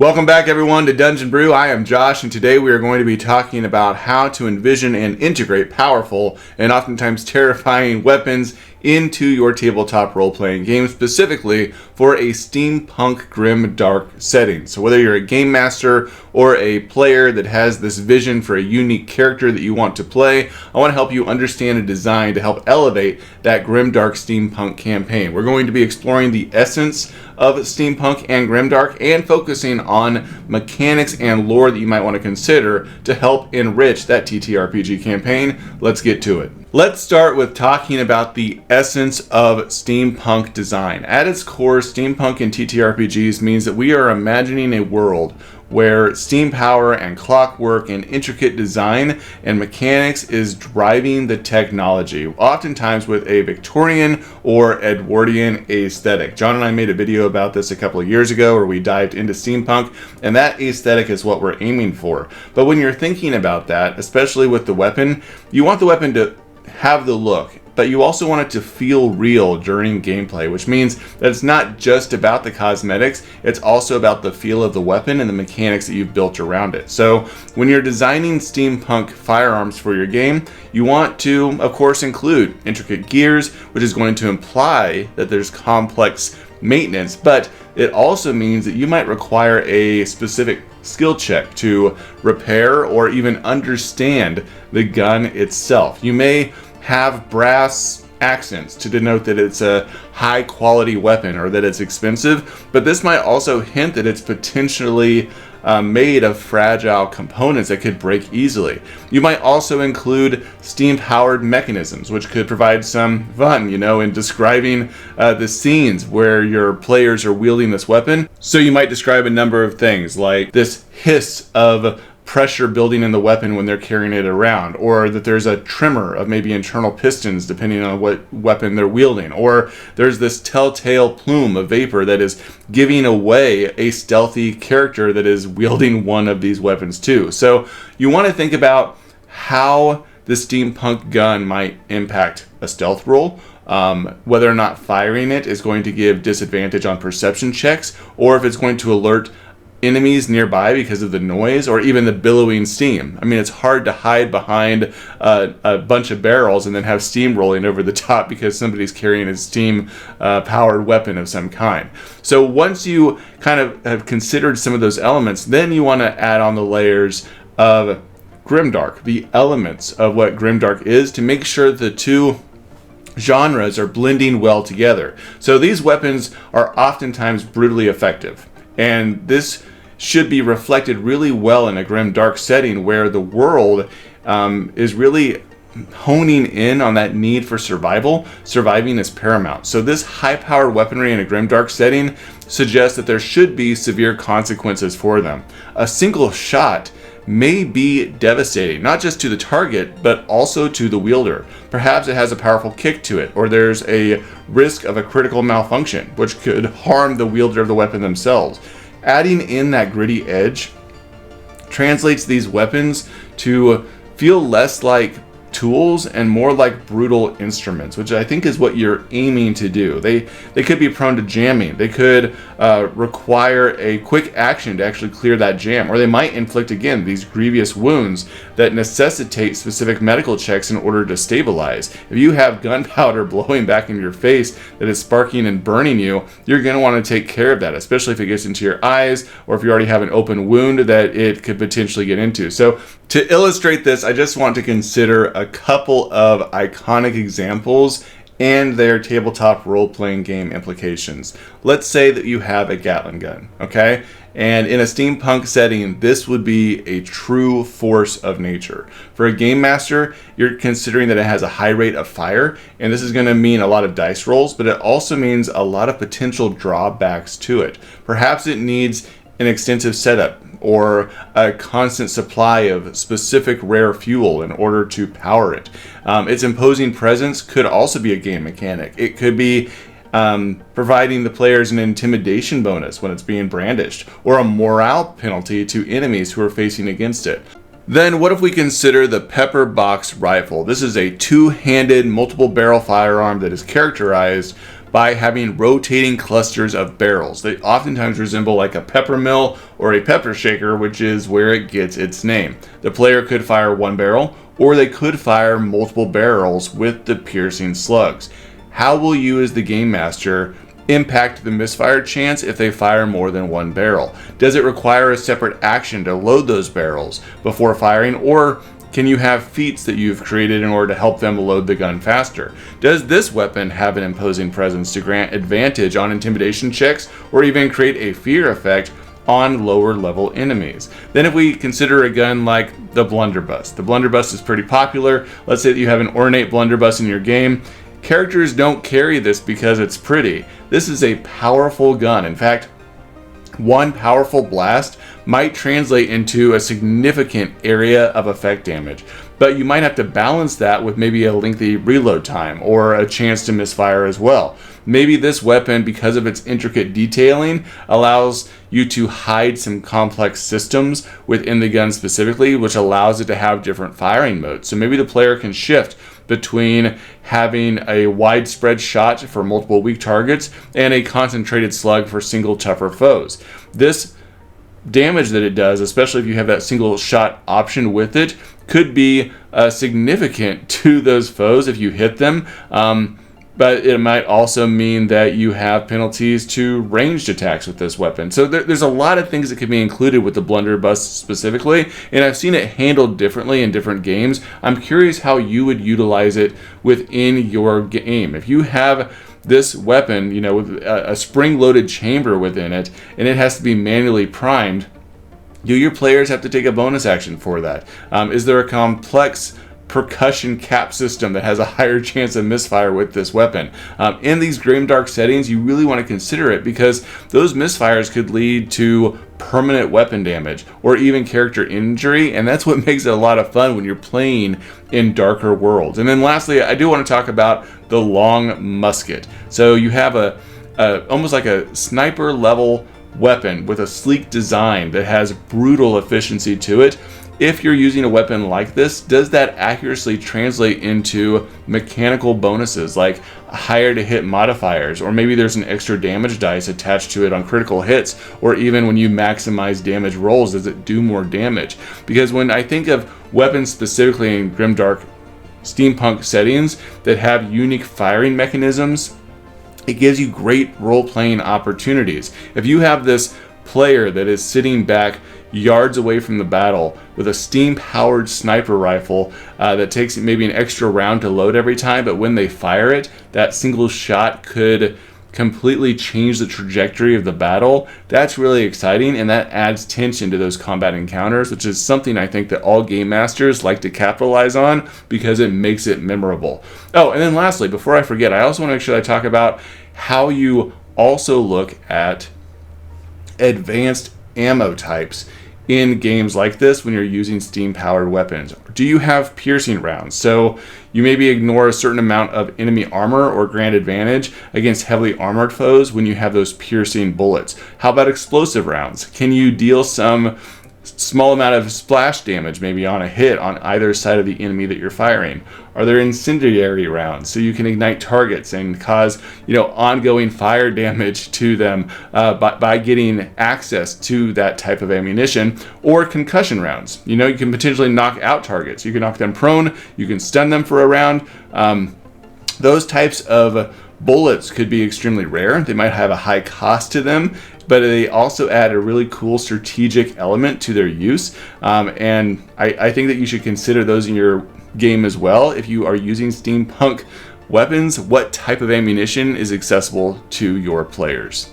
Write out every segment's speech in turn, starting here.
Welcome back everyone to Dungeon Brew. I am Josh, and today we are going to be talking about how to envision and integrate powerful and oftentimes terrifying weapons into your tabletop role-playing game, specifically for a steampunk grimdark setting. So whether you're a game master or a player that has this vision for a unique character that you want to play, I want to help you understand a design to help elevate that grimdark steampunk campaign. We're going to be exploring the essence of steampunk and grimdark and focusing on mechanics and lore that you might want to consider to help enrich that TTRPG campaign. Let's get to it. Let's start with talking about the essence of steampunk design. At its core, steampunk and TTRPGs means that we are imagining a world where steam power and clockwork and intricate design and mechanics is driving the technology, oftentimes with a Victorian or Edwardian aesthetic. John and I made a video about this a couple of years ago where we dived into steampunk, and that aesthetic is what we're aiming for. But when you're thinking about that, especially with the weapon, you want the weapon to have the look, but you also want it to feel real during gameplay, which means that it's not just about the cosmetics, it's also about the feel of the weapon and the mechanics that you've built around it. So when you're designing steampunk firearms for your game, you want to, of course, include intricate gears, which is going to imply that there's complex maintenance, but it also means that you might require a specific skill check to repair or even understand the gun itself. You may have brass accents to denote that it's a high quality weapon or that it's expensive, but this might also hint that it's potentially made of fragile components that could break easily. You might also include steam-powered mechanisms, which could provide some fun, in describing the scenes where your players are wielding this weapon. So you might describe a number of things like this hiss of pressure building in the weapon when they're carrying it around, or that there's a tremor of maybe internal pistons depending on what weapon they're wielding, or there's this telltale plume of vapor that is giving away a stealthy character that is wielding one of these weapons too. So you want to think about how the steampunk gun might impact a stealth roll, whether or not firing it is going to give disadvantage on perception checks, or if it's going to alert enemies nearby because of the noise or even the billowing steam. I mean, it's hard to hide behind a bunch of barrels and then have steam rolling over the top because somebody's carrying a steam powered weapon of some kind. So once you kind of have considered some of those elements, then you want to add on the layers of grimdark, the elements of what grimdark is, to make sure the two genres are blending well together. So these weapons are oftentimes brutally effective, and this should be reflected really well in a grimdark setting where the world is really honing in on that need for survival. Surviving is paramount. So this high-powered weaponry in a grimdark setting suggests that there should be severe consequences for them. A single shot may be devastating, not just to the target, but also to the wielder. Perhaps it has a powerful kick to it, or there's a risk of a critical malfunction, which could harm the wielder of the weapon themselves. Adding in that gritty edge translates these weapons to feel less like tools and more like brutal instruments, which I think is what you're aiming to do. They could be prone to jamming. They could require a quick action to actually clear that jam, or they might inflict, again, these grievous wounds that necessitate specific medical checks in order to stabilize. If you have gunpowder blowing back in your face that is sparking and burning you, you're going to want to take care of that, especially if it gets into your eyes or if you already have an open wound that it could potentially get into. So to illustrate this, I just want to consider a couple of iconic examples and their tabletop role-playing game implications. Let's say that you have a Gatling gun, okay? And in a steampunk setting, this would be a true force of nature. For a game master, you're considering that it has a high rate of fire, and this is going to mean a lot of dice rolls, but it also means a lot of potential drawbacks to it. Perhaps it needs an extensive setup or a constant supply of specific rare fuel in order to power it. Its imposing presence could also be a game mechanic. It could be providing the players an intimidation bonus when it's being brandished, or a morale penalty to enemies who are facing against it. Then what if we consider the Pepperbox Rifle? This is a two-handed multiple barrel firearm that is characterized by having rotating clusters of barrels. They oftentimes resemble like a pepper mill or a pepper shaker, which is where it gets its name. The player could fire one barrel, or they could fire multiple barrels with the piercing slugs. How will you as the game master impact the misfire chance if they fire more than one barrel? Does it require a separate action to load those barrels before firing, or can you have feats that you've created in order to help them load the gun faster? Does this weapon have an imposing presence to grant advantage on intimidation checks, or even create a fear effect on lower level enemies? Then if we consider a gun like the Blunderbuss. The Blunderbuss is pretty popular. Let's say that you have an ornate Blunderbuss in your game. Characters don't carry this because it's pretty. This is a powerful gun. In fact, one powerful blast might translate into a significant area of effect damage, but you might have to balance that with maybe a lengthy reload time or a chance to misfire as well. Maybe this weapon, because of its intricate detailing, allows you to hide some complex systems within the gun specifically, which allows it to have different firing modes. So maybe the player can shift between having a widespread shot for multiple weak targets and a concentrated slug for single tougher foes. This damage that it does, especially if you have that single shot option with it, could be significant to those foes if you hit them. But it might also mean that you have penalties to ranged attacks with this weapon. So there's a lot of things that can be included with the Blunderbuss specifically, and I've seen it handled differently in different games. I'm curious how you would utilize it within your game. If you have this weapon, you know, with a spring-loaded chamber within it, and it has to be manually primed, do your players have to take a bonus action for that? Is there a complex percussion cap system that has a higher chance of misfire with this weapon? In these grimdark settings, you really want to consider it, because those misfires could lead to permanent weapon damage or even character injury, and that's what makes it a lot of fun when you're playing in darker worlds. And then lastly, I do want to talk about the Long Musket. So you have a almost like a sniper level weapon with a sleek design that has brutal efficiency to it. If you're using a weapon like this, does that accurately translate into mechanical bonuses like higher to hit modifiers, or maybe there's an extra damage dice attached to it on critical hits, or even when you maximize damage rolls, does it do more damage? Because when I think of weapons specifically in Grimdark Steampunk settings that have unique firing mechanisms, it gives you great role-playing opportunities. If you have this player that is sitting back yards away from the battle with a steam-powered sniper rifle that takes maybe an extra round to load every time, but when they fire it, that single shot could completely change the trajectory of the battle. That's really exciting, and that adds tension to those combat encounters, which is something I think that all game masters like to capitalize on because it makes it memorable. Oh, and then lastly, before I forget, I also want to make sure I talk about how you also look at advanced ammo types in games like this when you're using steam-powered weapons. Do you have piercing rounds? So you maybe ignore a certain amount of enemy armor or grant advantage against heavily armored foes when you have those piercing bullets. How about explosive rounds? Can you deal some small amount of splash damage maybe on a hit on either side of the enemy that you're firing? Are there incendiary rounds so you can ignite targets and cause, you know, ongoing fire damage to them by getting access to that type of ammunition? Or concussion rounds, you know, you can potentially knock out targets. You can knock them prone, you can stun them for a round. Those types of bullets could be extremely rare. They might have a high cost to them, but they also add a really cool strategic element to their use. And I think that you should consider those in your game as well. If you are using steampunk weapons, what type of ammunition is accessible to your players?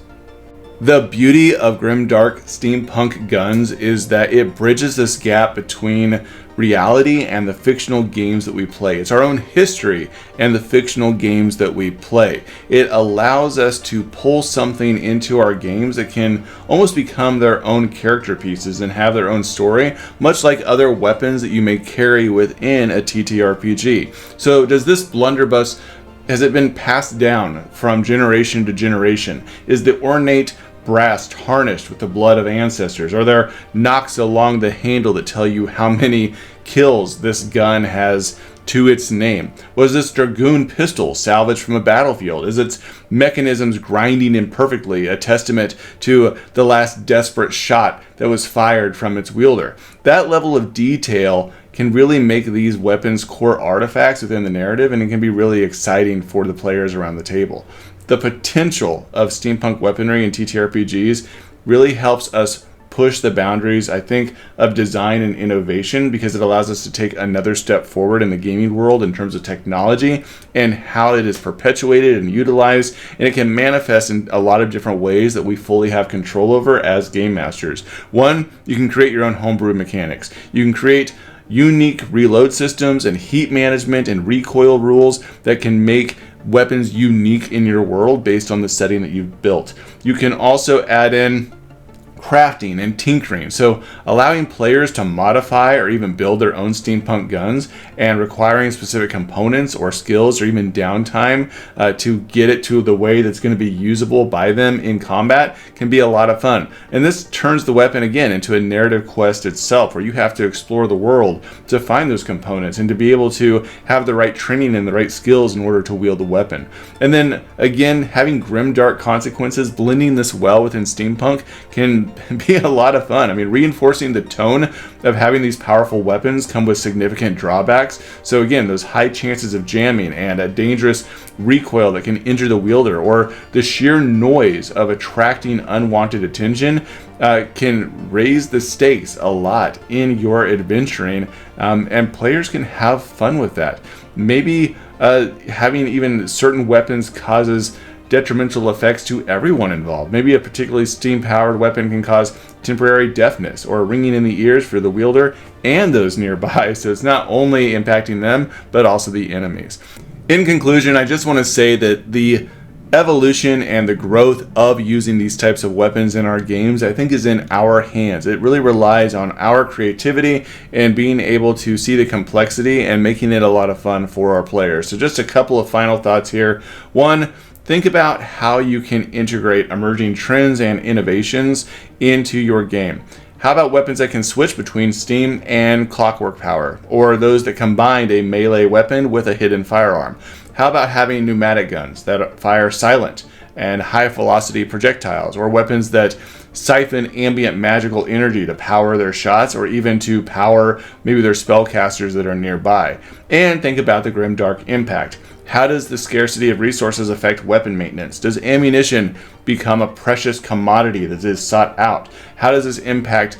The beauty of Grimdark Steampunk guns is that it bridges this gap between reality and the fictional games that we play. It's our own history and the fictional games that we play. It allows us to pull something into our games that can almost become their own character pieces and have their own story, much like other weapons that you may carry within a TTRPG. So does this Blunderbuss, has it been passed down from generation to generation? Is the ornate brass tarnished with the blood of ancestors? Are there knocks along the handle that tell you how many kills this gun has to its name? Was this Dragoon pistol salvaged from a battlefield? Is its mechanisms grinding imperfectly a testament to the last desperate shot that was fired from its wielder? That level of detail can really make these weapons core artifacts within the narrative, and it can be really exciting for the players around the table. The potential of steampunk weaponry in TTRPGs really helps us push the boundaries, I think, of design and innovation, because it allows us to take another step forward in the gaming world in terms of technology and how it is perpetuated and utilized, and it can manifest in a lot of different ways that we fully have control over as game masters. One, you can create your own homebrew mechanics. You can create unique reload systems and heat management and recoil rules that can make weapons unique in your world based on the setting that you've built. You can also add in crafting and tinkering, so allowing players to modify or even build their own steampunk guns, and requiring specific components or skills or even downtime to get it to the way that's going to be usable by them in combat can be a lot of fun. And this turns the weapon again into a narrative quest itself, where you have to explore the world to find those components and to be able to have the right training and the right skills in order to wield the weapon. And then again, having grimdark consequences, blending this well within steampunk can be a lot of fun. I mean, reinforcing the tone of having these powerful weapons come with significant drawbacks. So again, those high chances of jamming and a dangerous recoil that can injure the wielder, or the sheer noise of attracting unwanted attention can raise the stakes a lot in your adventuring, and players can have fun with that. Maybe having even certain weapons causes detrimental effects to everyone involved. Maybe a particularly steam-powered weapon can cause temporary deafness or ringing in the ears for the wielder and those nearby, so it's not only impacting them, but also the enemies. In conclusion, I just want to say that the evolution and the growth of using these types of weapons in our games, I think, is in our hands. It really relies on our creativity and being able to see the complexity and making it a lot of fun for our players. So just a couple of final thoughts here. One, think about how you can integrate emerging trends and innovations into your game. How about weapons that can switch between steam and clockwork power, or those that combine a melee weapon with a hidden firearm? How about having pneumatic guns that fire silent and high velocity projectiles, or weapons that siphon ambient magical energy to power their shots, or even to power maybe their spellcasters that are nearby? And think about the grimdark impact. How does the scarcity of resources affect weapon maintenance? Does ammunition become a precious commodity that is sought out? How does this impact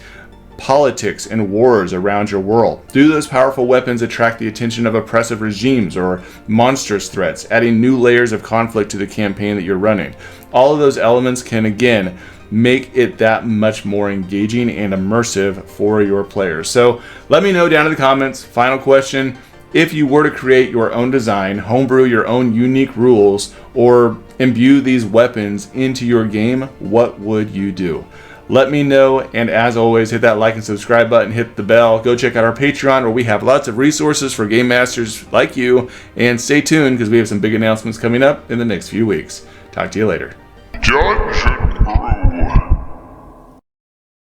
politics and wars around your world? Do those powerful weapons attract the attention of oppressive regimes or monstrous threats, adding new layers of conflict to the campaign that you're running? All of those elements can, again, make it that much more engaging and immersive for your players. So let me know down in the comments. Final question: if you were to create your own design, homebrew your own unique rules, or imbue these weapons into your game, what would you do? Let me know, and as always, hit that like and subscribe button, hit the bell, go check out our Patreon where we have lots of resources for game masters like you, and stay tuned because we have some big announcements coming up in the next few weeks. Talk to you later. Dungeon